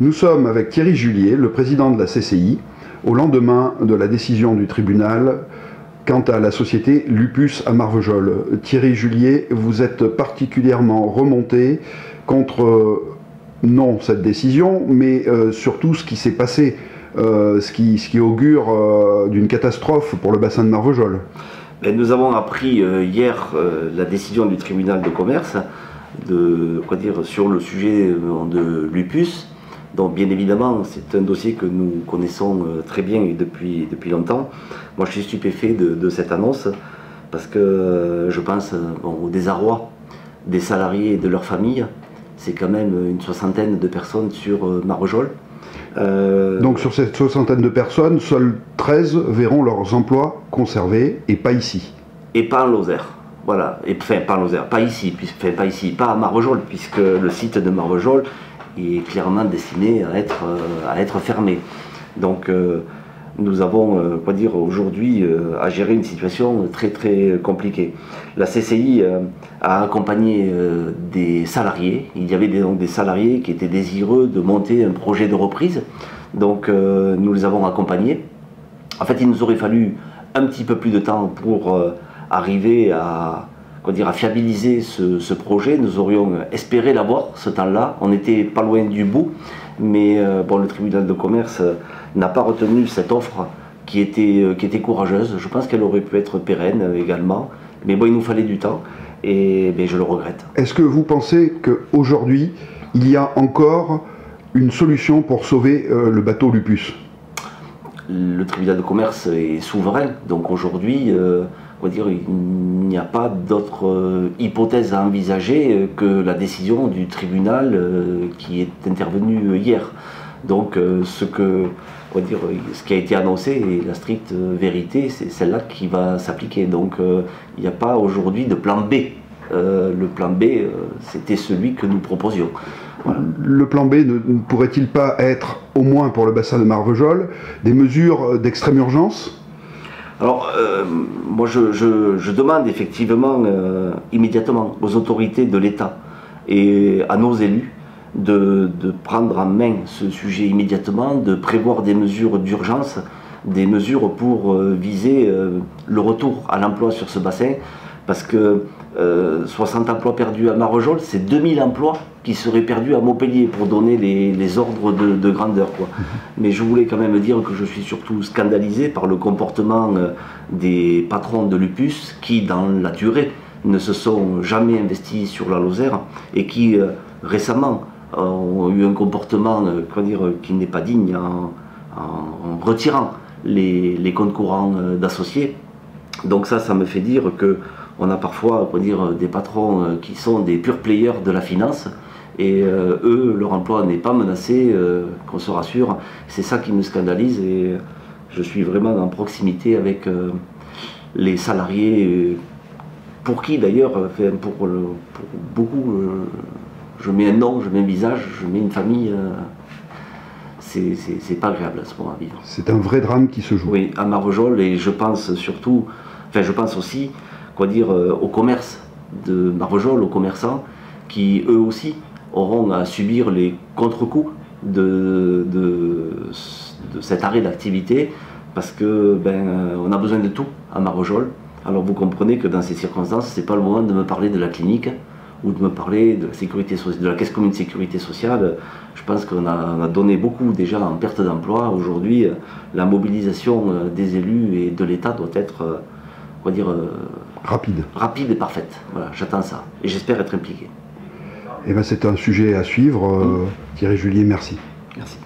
Nous sommes avec Thierry Julier, le président de la CCI, au lendemain de la décision du tribunal quant à la société Lupus à Marvejols. Thierry Julier, vous êtes particulièrement remonté contre, non cette décision, mais surtout ce qui s'est passé, ce qui augure d'une catastrophe pour le bassin de Marvejols. Nous avons appris hier la décision du tribunal de commerce sur le sujet de Lupus. Donc bien évidemment, c'est un dossier que nous connaissons très bien et depuis longtemps. Moi je suis stupéfait de cette annonce parce que je pense au désarroi des salariés et de leurs familles. C'est quand même une soixantaine de personnes sur Marvejols. Donc sur cette soixantaine de personnes, seuls 13 verront leurs emplois conservés et pas ici. Et pas en Lozère. Voilà, enfin pas en Lozère, pas ici, pas à Marvejols, puisque le site de Marvejols est clairement destiné à être fermé. Donc nous avons aujourd'hui à gérer une situation très très compliquée. La CCI a accompagné des salariés. Il y avait donc des salariés qui étaient désireux de monter un projet de reprise. Donc nous les avons accompagnés. En fait, il nous aurait fallu un petit peu plus de temps pour arriver à fiabiliser ce projet. Nous aurions espéré l'avoir ce temps-là. On n'était pas loin du bout, mais le tribunal de commerce n'a pas retenu cette offre qui était courageuse. Je pense qu'elle aurait pu être pérenne également, mais il nous fallait du temps et je le regrette. Est-ce que vous pensez qu'aujourd'hui, il y a encore une solution pour sauver le bateau Lupus? Le tribunal de commerce est souverain, donc aujourd'hui, il n'y a pas d'autre hypothèse à envisager que la décision du tribunal qui est intervenue hier. Donc ce qui a été annoncé est la stricte vérité, c'est celle-là qui va s'appliquer. Donc il n'y a pas aujourd'hui de plan B. Le plan B, c'était celui que nous proposions. Voilà. Le plan B ne pourrait-il pas être, au moins pour le bassin de Marvejols, des mesures d'extrême urgence? Alors, moi je demande effectivement immédiatement aux autorités de l'État et à nos élus de prendre en main ce sujet immédiatement, de prévoir des mesures d'urgence, des mesures pour viser le retour à l'emploi sur ce bassin, parce que 60 emplois perdus à Marvejols, c'est 2000 emplois qui seraient perdus à Montpellier, pour donner les ordres de grandeur, quoi. Mais je voulais quand même dire que je suis surtout scandalisé par le comportement des patrons de Lupus qui, dans la durée, ne se sont jamais investis sur la Lozère et qui, récemment, ont eu un comportement qui n'est pas digne en retirant les comptes courants d'associés. Donc ça me fait dire que on a parfois des patrons qui sont des pure players de la finance et eux, leur emploi n'est pas menacé, qu'on se rassure. C'est ça qui me scandalise et je suis vraiment en proximité avec les salariés, pour qui d'ailleurs, pour beaucoup, je mets un nom, je mets un visage, je mets une famille. C'est pas agréable à ce moment à vivre. C'est un vrai drame qui se joue. Oui, à Marvejols, et je pense surtout, je pense aussi au commerce de Marvejols, aux commerçants qui eux aussi auront à subir les contre-coups de cet arrêt d'activité, parce que on a besoin de tout à Marvejols. Alors vous comprenez que dans ces circonstances, c'est pas le moment de me parler de la clinique ou de me parler de la sécurité sociale, de la caisse commune de sécurité sociale. Je pense qu'on a donné beaucoup déjà en perte d'emploi. Aujourd'hui, la mobilisation des élus et de l'État doit être rapide et parfaite. Voilà, j'attends ça et j'espère être impliqué. C'est un sujet à suivre. Thierry Julier, merci. Merci.